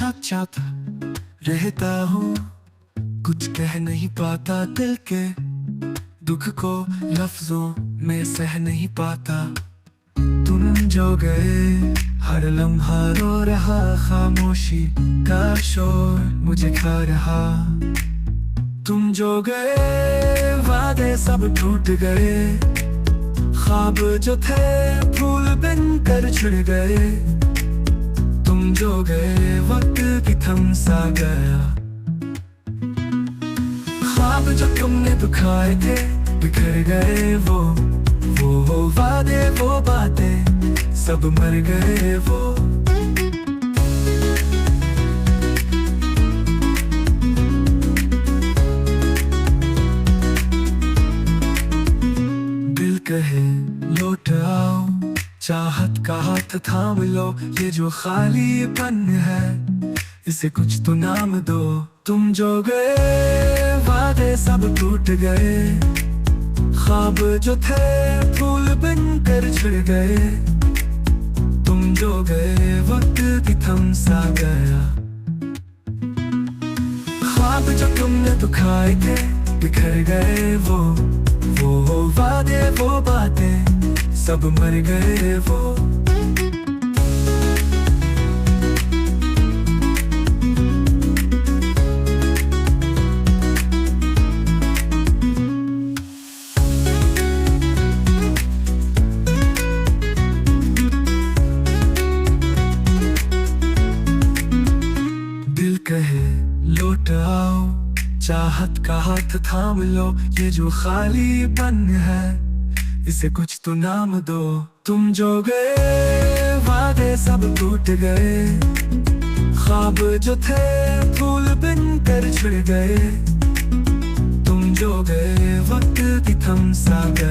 हमेशा चाहता रहता हूँ, कुछ कह नहीं पाता दिल के दुख को लफ्जों में सह नहीं पाता। तुम जो गए हर लम्हा रो रहा, खामोशी का शोर मुझे खा रहा। तुम जो गए वादे सब टूट गए, ख्वाब जो थे फूल बिन कर छिड़ गए। तुम जो गए वक्त भी थम सा गया, ख्वाब जो तुमने दुखाए थे बिखर गए। वो वादे वो बातें सब मर गए। वो दिल कहे लौट आओ, चाहत का हाथ थाम लो। ये जो खालीपन है इसे कुछ तो नाम दो। तुम जो गए वादे सब टूट गए, ख्वाब जो थे फूल बिन कर छिड़ गए। तुम जो गए वक्त भी थम सा गया, ख्वाब जो तुमने दुखाए थे बिखर गए। वो वादे वो बातें सब मर गए। वो दिल कहे लौट आओ, चाहत का हाथ थाम लो। ये जो खालीपन है इसे कुछ तो नाम दो। तुम जो गए वादे सब टूट गए, ख्वाब जो थे फूल बिन कर छिड़ गए। तुम जो गए वक्त भी थम सा गया।